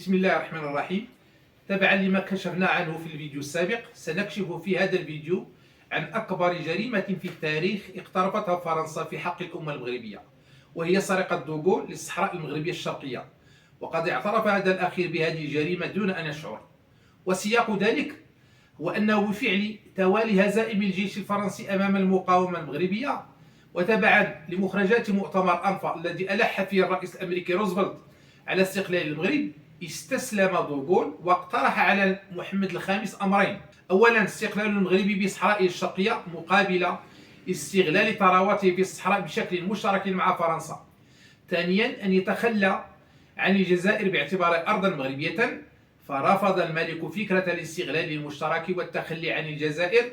بسم الله الرحمن الرحيم. تبعا لما كشفنا عنه في الفيديو السابق، سنكشف في هذا الفيديو عن أكبر جريمة في التاريخ اقترفتها فرنسا في حق الأمة المغربية، وهي سرقة دوغول للصحراء المغربية الشرقية. وقد اعترف هذا الأخير بهذه الجريمة دون أن يشعر. وسياق ذلك هو أنه بفعل توالي هزائم الجيش الفرنسي أمام المقاومة المغربية، وتبعا لمخرجات مؤتمر أنفا الذي ألح فيه الرئيس الأمريكي روزفلت على استقلال المغرب، استسلم دوغول واقترح على محمد الخامس أمرين: أولا استقلال المغرب بصحرائه الشرقية مقابل استغلال ثرواته في الصحراء بشكل مشترك مع فرنسا. ثانيا أن يتخلى عن الجزائر باعتبارها أرضا مغربية، فرفض الملك فكرة الاستغلال المشترك والتخلي عن الجزائر،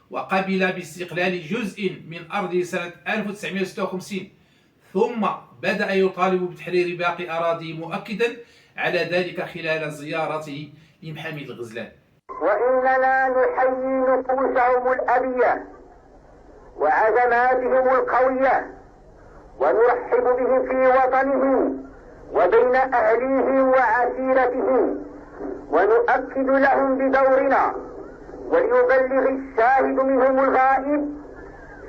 وقبل باستقلال جزء من أرضه سنة 1956، ثم بدأ يطالب بتحرير باقي أراضيه، مؤكدا على ذلك خلال زيارته لمحامي الغزلان. وإننا نحيي نفوسهم الأبية وعزماتهم القوية، ونرحب بهم في وطنهم وبين أهليهم وعشيرتهم، ونؤكد لهم بدورنا وليبلغ الشاهد منهم الغائب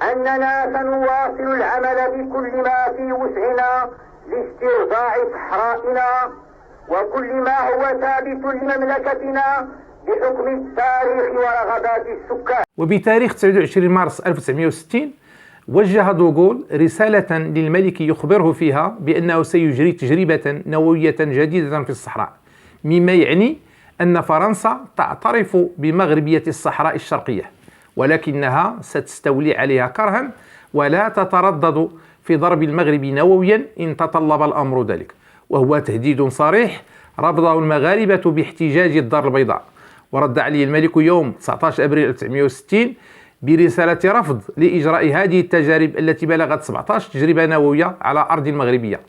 أننا سنواصل العمل بكل ما في وسعنا لاسترضاع صحرائنا وكل ما هو ثابت لمملكتنا بحكم التاريخ ورغبات السكان. وبتاريخ 29 مارس 1960 وجه دوغول رسالة للملك يخبره فيها بأنه سيجري تجربة نووية جديدة في الصحراء، مما يعني أن فرنسا تعترف بمغربية الصحراء الشرقية، ولكنها ستستولي عليها كرها ولا تتردد في ضرب المغرب نوويا إن تطلب الأمر ذلك، وهو تهديد صريح رفضه المغاربة باحتجاج الدار البيضاء. ورد عليه الملك يوم 19 أبريل 1960 برسالة رفض لإجراء هذه التجارب التي بلغت 17 تجربة نووية على أرض مغربية،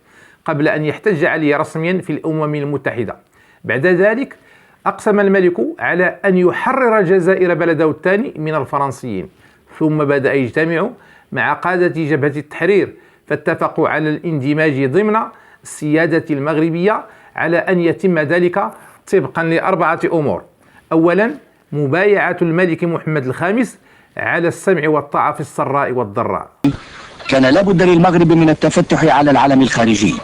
قبل أن يحتج عليه رسميا في الأمم المتحدة. بعد ذلك أقسم الملك على أن يحرر الجزائر بلده الثاني من الفرنسيين، ثم بدأ يجتمع مع قادة جبهة التحرير، فاتفقوا على الاندماج ضمن السيادة المغربية على أن يتم ذلك طبقا لأربعة أمور. أولا، مبايعة الملك محمد الخامس على السمع والطاعة في السراء والضراء. كان لابد للمغرب من التفتح على العالم الخارجي،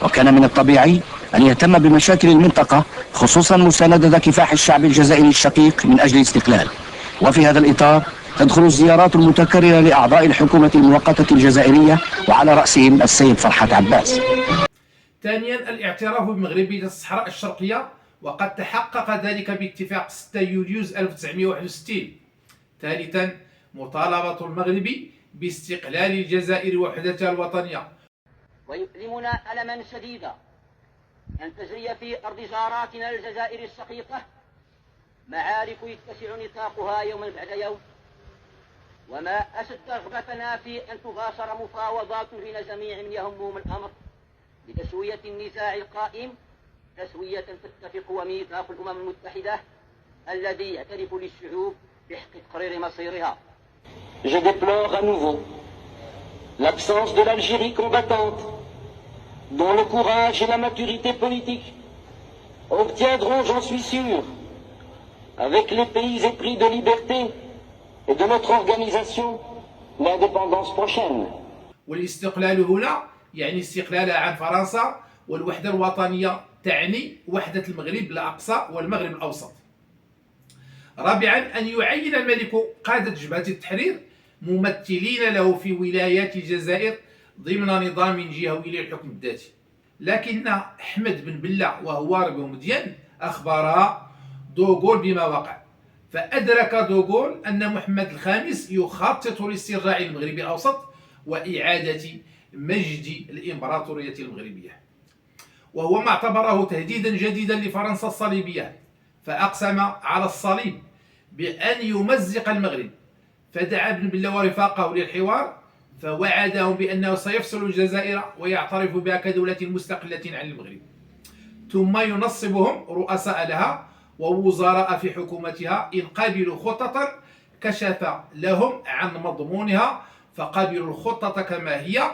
وكان من الطبيعي أن يهتم بمشاكل المنطقة، خصوصا مساندة كفاح الشعب الجزائري الشقيق من أجل الاستقلال. وفي هذا الإطار تدخل الزيارات المتكررة لأعضاء الحكومة المؤقتة الجزائرية، وعلى رأسهم السيد فرحات عباس. ثانيا، الاعتراف بمغربية الصحراء الشرقية، وقد تحقق ذلك باتفاق 6 يوليو 1961. ثالثا، مطالبة المغرب باستقلال الجزائر وحدتها الوطنية. ويؤلمنا ألما شديدا أن تجري في أرض جاراتنا الجزائر الشقيقة معارك يتسع نطاقها يوما بعد يوم، وما أشد رغبتنا في أن تباشر مفاوضات بين جميع من يهمهم الأمر بتسوية النزاع القائم، تسوية تتفق وميثاق الأمم المتحدة الذي يعترف للشعوب بحق تقرير مصيرها. Je déplore à nouveau l'absence de l'Algérie combattante, dont le courage et la maturité politique obtiendront, j'en suis sûr, avec les pays épris de liberté et de notre organisation, l'indépendance prochaine. والاستقلال هنا يعني استقلالها عن فرنسا، والوحدة الوطنية تعني وحدة المغرب الأقصى والمغرب الأوسط. رابعا، أن يعين الملك قادة جبهة التحرير ممثلين له في ولايات الجزائر ضمن نظام جهوي للحكم الذاتي. لكن أحمد بن بلة وهوار بومدين أخبر دوغول بما وقع، فأدرك دوغول أن محمد الخامس يخطط لاسترجاع المغرب الأوسط وإعادة مجد الإمبراطورية المغربية، وهو ما اعتبره تهديدا جديدا لفرنسا الصليبية، فأقسم على الصليب بأن يمزق المغرب. فدعا ابن بلة ورفاقه للحوار، فوعدهم بأنه سيفصل الجزائر ويعترف بها كدولة مستقلة عن المغرب، ثم ينصبهم رؤساء لها ووزراء في حكومتها إن قبلوا خطة كشف لهم عن مضمونها، فقبلوا الخطة كما هي،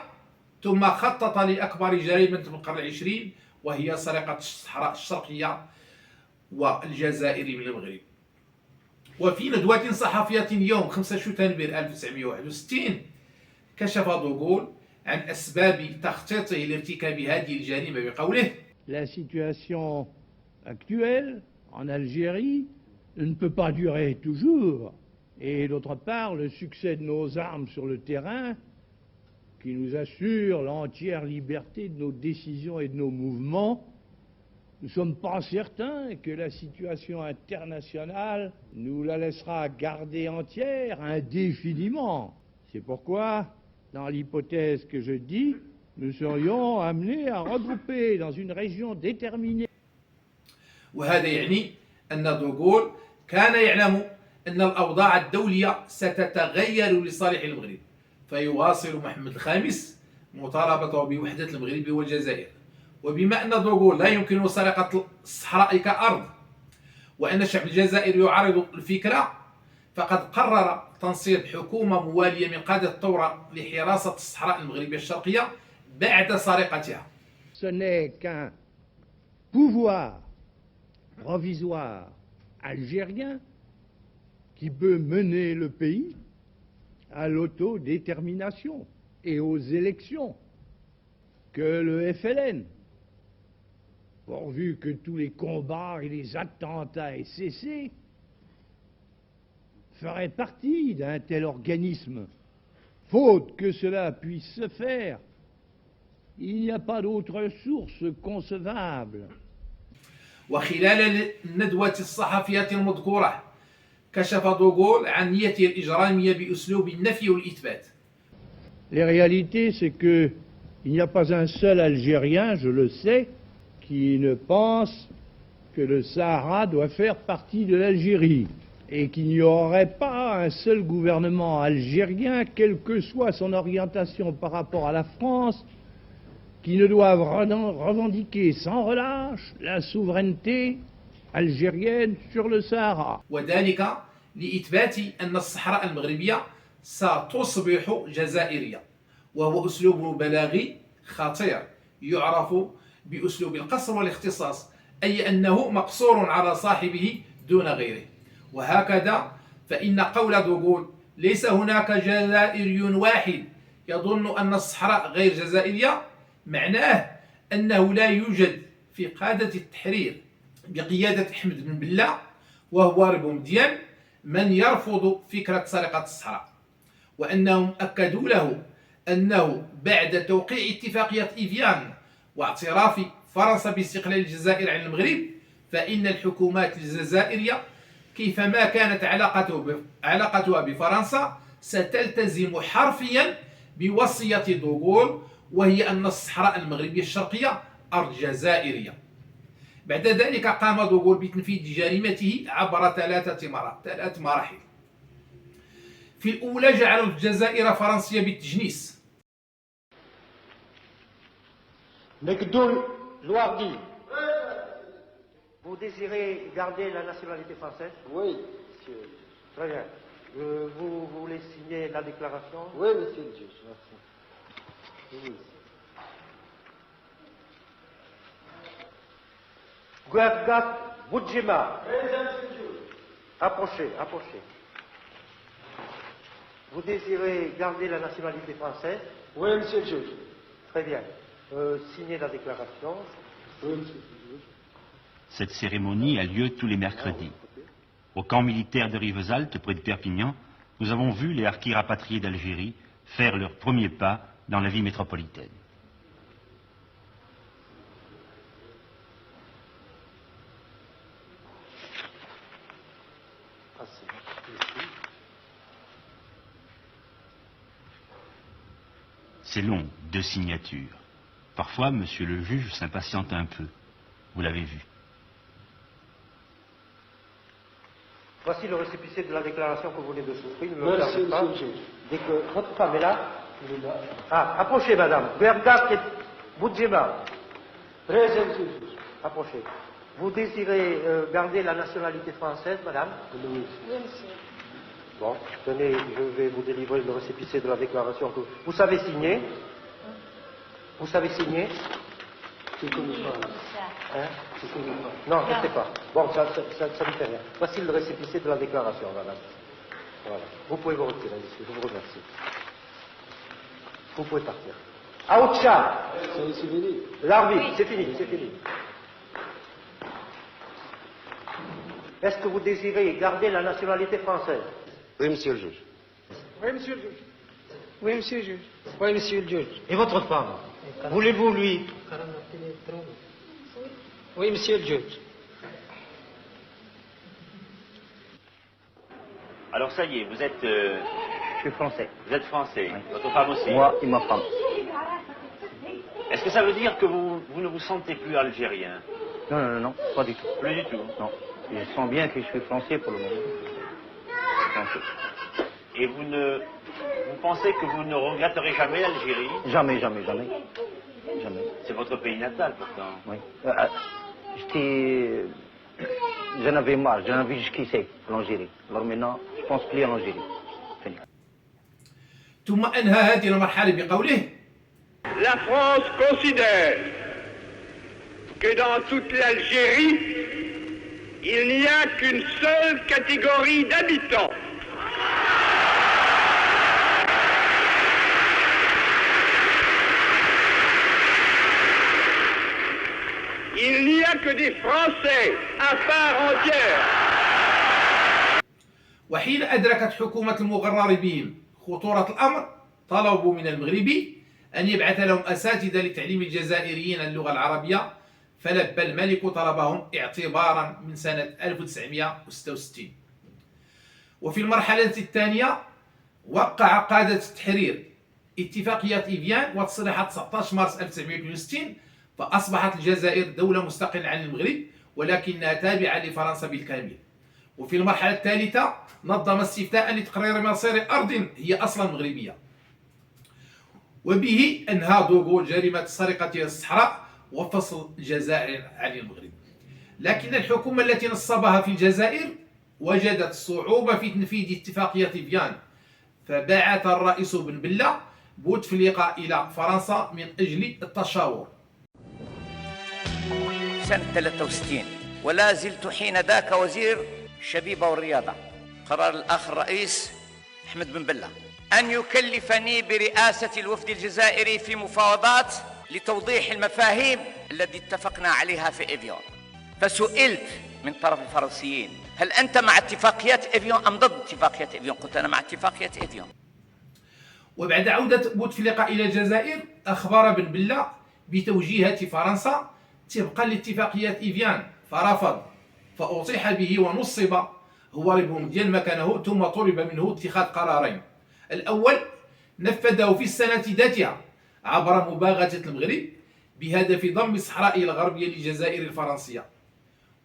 ثم خطط لأكبر جريمة في القرن العشرين وهي سرقة الصحراء الشرقية والجزائر من المغرب. وفي ندوة صحفية يوم 5 شتنبر 1961 كشف دوغول عن أسباب تخطيطه لارتكاب هذه الجريمة بقوله: La situation actuelle en Algérie ne peut pas durer toujours. Et d'autre part, le succès de nos armes sur le terrain, qui nous assure l'entière liberté de nos décisions et de nos mouvements, nous ne sommes pas certains que la situation internationale nous la laissera garder entière indéfiniment. C'est pourquoi, dans l'hypothèse que je dis, nous serions amenés à regrouper dans une région déterminée. وهذا يعني أن دوغول كان يعلم أن الأوضاع الدولية ستتغير لصالح المغرب، فيواصل محمد الخامس مطالبته بوحدة المغرب والجزائر. وبما أن دوغول لا يمكن سرقة الصحراء كأرض، وأن الشعب الجزائري يعارض الفكرة، فقد قرر تنصيب حكومة موالية من قادة الثورة لحراسة الصحراء المغربية الشرقية بعد سرقتها. Ce n'est qu'un pouvoir provisoire algérien qui peut mener le pays à l'autodétermination et aux élections que le FLN, pourvu que tous les combats et les attentats aient cessé, ferait partie d'un tel organisme. Faute que cela puisse se faire, il n'y a pas d'autre source concevable. وخلال الندوة الصحفية المذكورة كشف دوغول عن نيته الإجرامية بأسلوب النفي والإثبات. La réalité, c'est que il n'y a pas un seul Algérien, je le sais, qui ne pense que le Sahara doit faire partie de l'Algérie et qu'il n'y aurait pas un seul gouvernement algérien, quelle que soit son orientation par rapport à la France, qui ne doivent revendiquer sans relâche la souveraineté algérienne sur le Sahara. وذلك لإثبات أن الصحراء المغربية ستصبح جزائرية، وهو أسلوب بلاغي خطير يعرف بأسلوب القصر والاختصاص، أي أنه مقصور على صاحبه دون غيره. وهكذا فإن قول دوغول ليس هناك جزائري واحد يظن أن الصحراء غير جزائرية معناه أنه لا يوجد في قادة التحرير بقيادة أحمد بن بلة وهو ربومديان من يرفض فكرة سرقة الصحراء، وأنهم أكدوا له أنه بعد توقيع اتفاقية إيفيان واعتراف فرنسا باستقلال الجزائر عن المغرب، فإن الحكومات الجزائرية كيفما كانت علاقتها بفرنسا ستلتزم حرفيا بوصية دوغول، وهي أن الصحراء المغربية الشرقية أرض جزائرية. بعد ذلك قام دوغول بتنفيذ جريمته عبر ثلاث مراحل. في الأولى جعل الجزائر فرنسية بالتجنيس. Mekdoul Louardi, vous désirez garder la nationalité française? Oui, monsieur. Très bien. Vous voulez signer la déclaration? Oui, monsieur le juge. Merci. Oui. Guergat Boudjima. Approchez, approchez. Vous désirez garder la nationalité française? Oui, monsieur le juge. Très bien. Signez la déclaration. Oui, monsieur le juge. Cette cérémonie a lieu tous les mercredis. Au camp militaire de Rivesaltes, près de Perpignan, nous avons vu les harkis rapatriés d'Algérie faire leurs premiers pas dans la vie métropolitaine. C'est long, 2 signatures. Parfois, monsieur le juge s'impatiente un peu. Vous l'avez vu. Voici le récépissé de la déclaration que vous venez de souscrire. Ne me perdez pas. Dès que votre femme est là. Ah, approchez, madame. Guergat et Boudjema. Approchez. Vous désirez garder la nationalité française, madame? Oui, monsieur. Bon, tenez, je vais vous délivrer le récépissé de la déclaration que vous savez signer. Vous savez signer? Tu connais pas. Hein? Tu connais pas. Non, je ne sais pas. Bon, ça ne fait rien. Voici le récépissé de la déclaration, madame. Voilà. Vous pouvez vous retirer, monsieur. Je vous remercie. Vous pouvez partir. Aoucha! C'est fini. L'arbitre, c'est fini, c'est fini. Est-ce que vous désirez garder la nationalité française? Oui, monsieur le juge. Oui, monsieur le juge. Oui, monsieur le juge. Oui, monsieur le juge. Et votre femme? Voulez-vous lui? Oui, monsieur le juge. Alors ça y est, vous êtes... Je suis français. Vous êtes français. Oui. Votre femme aussi. Moi et ma femme. Est-ce que ça veut dire que vous ne vous sentez plus algérien? Non, non, non, non, pas du tout. Plus du tout. Non. Je sens bien que je suis français pour le moment. Français. Et vous pensez que vous ne regretterez jamais l'Algérie? Jamais, jamais, jamais. Jamais. C'est votre pays natal pourtant. Oui. J'en avais marre, j'en avais jusqu'ici, l'Algérie. Alors maintenant, je pense plus à l'Algérie. Fini. ثم أنهى هذه المرحلة بقوله: La France considère que dans toute l'Algérie, il n'y a qu'une seule catégorie d'habitants. Il n'y a que des Français à part entière. وحين أدركت حكومة المغرر بهم خطورة الأمر طلبوا من المغربي أن يبعث لهم أساتذة لتعليم الجزائريين اللغة العربية، فلبى الملك طلبهم اعتبارا من سنة 1966. وفي المرحلة الثانية وقع قادة التحرير اتفاقية إيفيان وتصريحات 19 مارس 1962، فأصبحت الجزائر دولة مستقلة عن المغرب ولكنها تابعة لفرنسا بالكامل. وفي المرحلة الثالثة نظم استفتاء لتقرير مصير أرض هي أصلا مغربية، وبه أنهى دوغول جريمة سرقة الصحراء وفصل الجزائر عن المغرب. لكن الحكومة التي نصبها في الجزائر وجدت صعوبة في تنفيذ اتفاقية فيان، فبعث الرئيس بن بلة بوتفليقة إلى فرنسا من أجل التشاور. سنة 63 ولا زلت حين ذاك وزير الشبيبة والرياضة. قرار الأخ الرئيس أحمد بن بلة أن يكلفني برئاسة الوفد الجزائري في مفاوضات لتوضيح المفاهيم التي اتفقنا عليها في إيفيون. فسئلت من طرف الفرنسيين: هل أنت مع اتفاقيات إيفيون أم ضد اتفاقيات إيفيون؟ قلت أنا مع اتفاقيات إيفيون. وبعد عودة بوتفليقة إلى الجزائر أخبر بن بلة بتوجيهات فرنسا طبقا لاتفاقيات إيفيان، فرفض، فأطيح به ونصب هو ديال مكانه، ثم طلب منه اتخاذ قرارين. الأول نفذه في السنة ذاتها عبر مباغتة المغرب بهدف ضم الصحراء الغربية للجزائر الفرنسية،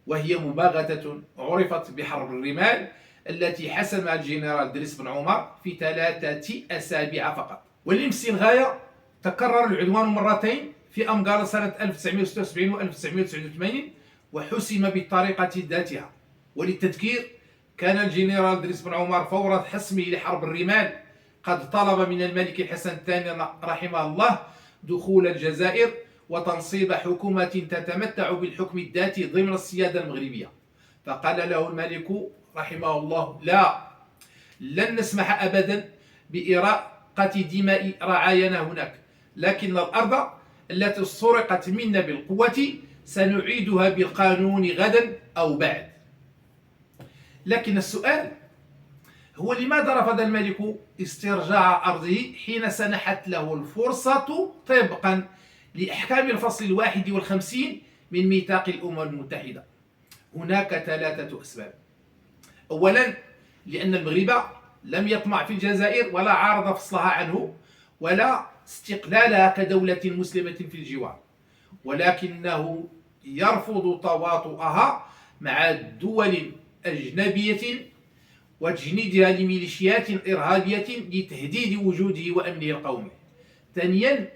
وهي مباغتة عرفت بحرب الرمال التي حسمها الجنرال دريس بن عمر في 3 أسابيع فقط. ولنفس الغاية تكرر العدوان مرتين في أمقار سنة 1976 و 1989 وحسم بالطريقة ذاتها. وللتذكير كان الجنرال دريس بن عمر فور حسمه لحرب الرمال قد طلب من الملك الحسن الثاني رحمه الله دخول الجزائر وتنصيب حكومة تتمتع بالحكم الذاتي ضمن السيادة المغربية، فقال له الملك رحمه الله: لا، لن نسمح أبدا بإراقة دماء رعايانا هناك، لكن الأرض التي سرقت منا بالقوة سنعيدها بالقانون غدا أو بعد. لكن السؤال هو: لماذا رفض الملك استرجاع أرضه حين سنحت له الفرصة طبقا لإحكام الفصل 51 من ميثاق الأمم المتحدة؟ هناك 3 أسباب. أولا، لأن المغرب لم يطمع في الجزائر ولا عارض فصلها عنه ولا استقلالها كدولة مسلمة في الجوار، ولكنه يرفض تواطؤها مع دول أجنبية وتجنيدها لميليشيات إرهابية لتهديد وجوده وأمنه القومي. ثانيا،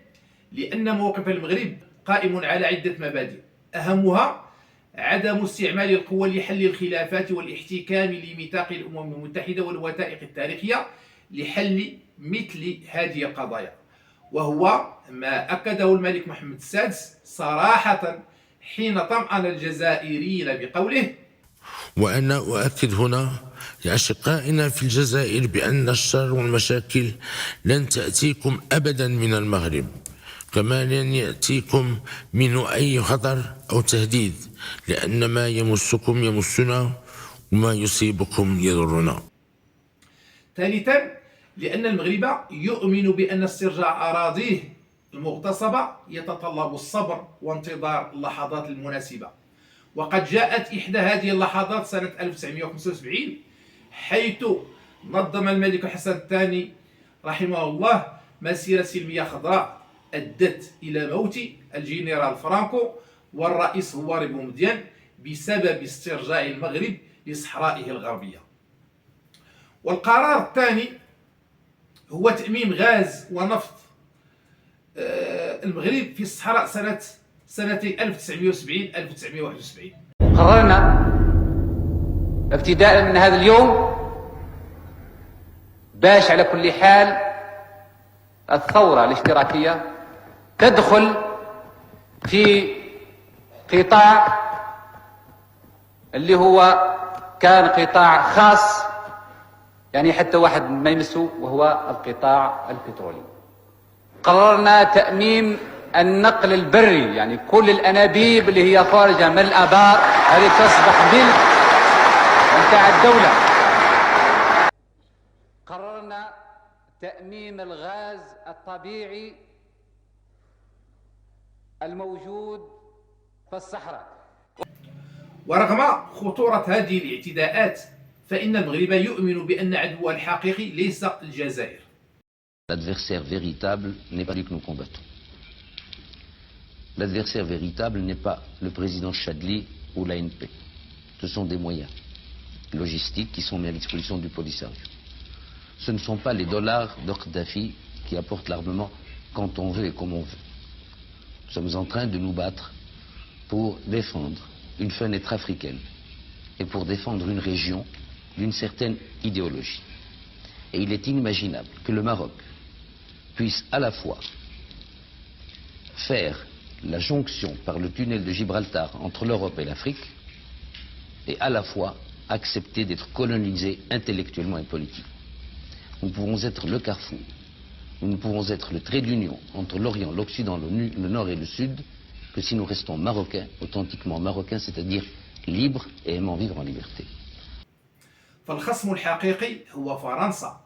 لأن موقف المغرب قائم على عدة مبادئ، أهمها عدم استعمال القوة لحل الخلافات والاحتكام لميثاق الأمم المتحدة والوثائق التاريخية لحل مثل هذه القضايا. وهو ما أكده الملك محمد السادس صراحة حين طمأن الجزائريين بقوله: وأنا أؤكد هنا لأشقائنا في الجزائر بأن الشر والمشاكل لن تأتيكم أبدا من المغرب، كما لن يأتيكم منه أي خطر أو تهديد، لأن ما يمسكم يمسنا وما يصيبكم يضرنا. ثالثا، لأن المغرب يؤمن بأن استرجاع أراضيه المغتصبة يتطلب الصبر وانتظار اللحظات المناسبة، وقد جاءت إحدى هذه اللحظات سنة 1975 حيث نظم الملك حسن الثاني رحمه الله مسيرة سلمية خضراء أدت إلى موت الجنرال فرانكو والرئيس هواري بومدين بسبب استرجاع المغرب لصحرائه الغربية. والقرار الثاني هو تأميم غاز ونفط المغرب في الصحراء سنتي 1970-1971. قررنا ابتداء من هذا اليوم باش على كل حال الثورة الاشتراكية تدخل في قطاع اللي هو كان قطاع خاص، يعني حتى واحد ما يمسه، وهو القطاع البترولي. قررنا تأميم النقل البري، يعني كل الأنابيب اللي هي خارجة من الآبار هذه تصبح ملك متاع الدولة. قررنا تأميم الغاز الطبيعي الموجود في الصحراء. ورغم خطورة هذه الاعتداءات فإن المغرب يؤمن بأن عدوه الحقيقي ليس الجزائر. L'adversaire véritable n'est pas lui que nous combattons. L'adversaire véritable n'est pas le président Chadli ou l'ANP. Ce sont des moyens logistiques qui sont mis à disposition du Polisario. Ce ne sont pas les dollars de Kadhafi qui apportent l'armement quand on veut et comme on veut. Nous sommes en train de nous battre pour défendre une fenêtre africaine et pour défendre une région d'une certaine idéologie. Et il est inimaginable que le Maroc puisse à la fois faire la jonction par le tunnel de Gibraltar entre l'Europe et l'Afrique et à la fois accepter d'être colonisé intellectuellement et politiquement. Nous pouvons être le carrefour, nous ne pouvons être le trait d'union entre l'Orient, l'Occident, le Nord et le Sud que si nous restons marocains, authentiquement marocains, c'est-à-dire libres et aimant vivre en liberté. فالخصم الحقيقي هو فرنسا،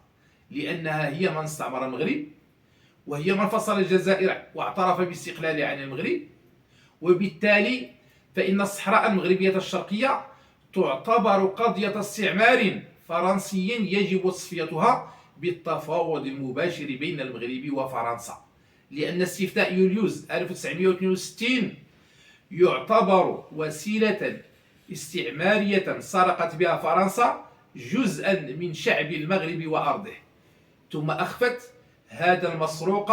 لأنها هي من استعمر المغرب، وهي من فصل الجزائر واعترف باستقلالها عن المغرب، وبالتالي فإن الصحراء المغربية الشرقية تعتبر قضية استعمار فرنسي يجب تصفيتها بالتفاوض المباشر بين المغرب وفرنسا، لأن استفتاء يوليوز 1962 يعتبر وسيلة استعمارية سرقت بها فرنسا جزءا من شعب المغرب وأرضه، ثم أخفت هذا المسروق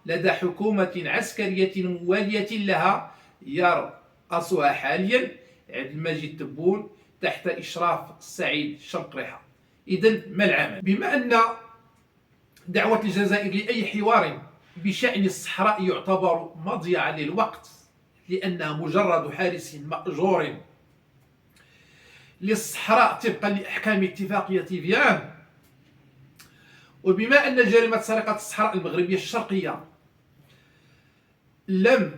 لدى حكومة عسكرية موالية لها يرأسها حاليا عبد المجيد تبون تحت إشراف سعيد شنقريحة. إذن ما العمل؟ بما أن دعوة الجزائر لأي حوار بشأن الصحراء يعتبر مضيعا للوقت، لأنها مجرد حارس مأجور للصحراء طبقا لأحكام اتفاقية فيان، وبما أن جريمة سرقة الصحراء المغربية الشرقية لم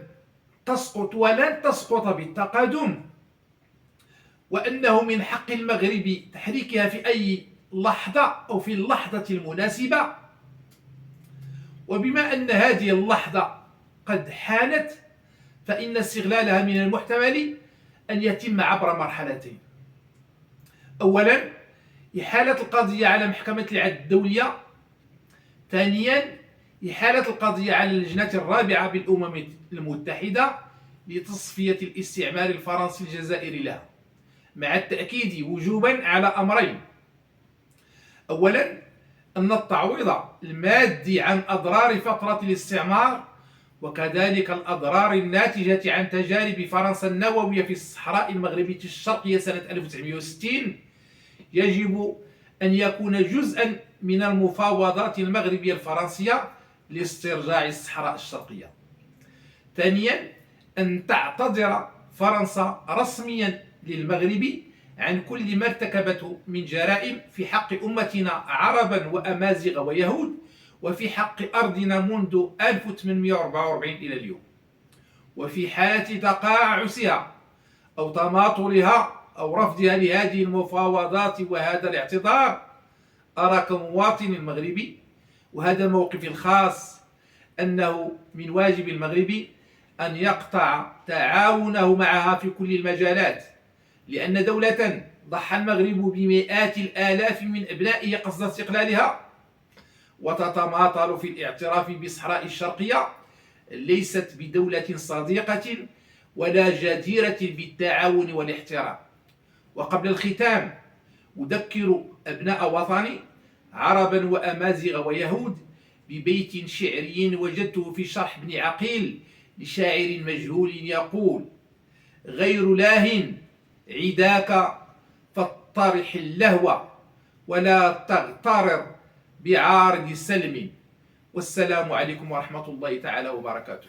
تسقط ولن تسقط بالتقادم، وأنه من حق المغرب تحريكها في أي لحظة أو في اللحظة المناسبة، وبما أن هذه اللحظة قد حانت فإن استغلالها من المحتمل أن يتم عبر مرحلتين. أولا، إحالة القضية على محكمة العدل الدولية. ثانيا، إحالة القضية على اللجنة الرابعة بالأمم المتحدة لتصفية الاستعمار الفرنسي الجزائري لها، مع التأكيد وجوبا على أمرين: أولا، أن التعويض المادي عن أضرار فترة الاستعمار وكذلك الأضرار الناتجة عن تجارب فرنسا النووية في الصحراء المغربية الشرقية سنة 1960 يجب أن يكون جزءا من المفاوضات المغربية الفرنسية لاسترجاع الصحراء الشرقية. ثانيا، أن تعتذر فرنسا رسميا للمغرب عن كل ما ارتكبته من جرائم في حق أمتنا عربا وأمازيغ ويهود، وفي حق أرضنا منذ 1844 إلى اليوم. وفي حالة تقاعسها أو تماطلها أو رفضها لهذه المفاوضات وهذا الاعتذار، أرى كمواطن مغربي وهذا موقفي الخاص أنه من واجب المغرب أن يقطع تعاونه معها في كل المجالات، لأن دولة ضحى المغرب بمئات الآلاف من أبنائه قصد استقلالها وتتماطل في الاعتراف بالصحراء الشرقية ليست بدولة صديقة ولا جديرة بالتعاون والاحترام. وقبل الختام أذكر أبناء وطني عربا وأمازيغ ويهود ببيت شعري وجدته في شرح ابن عقيل لشاعر مجهول يقول: غير لاه عداك فاطرح اللهو ولا تغترر بعارض سلم. والسلام عليكم ورحمة الله تعالى وبركاته.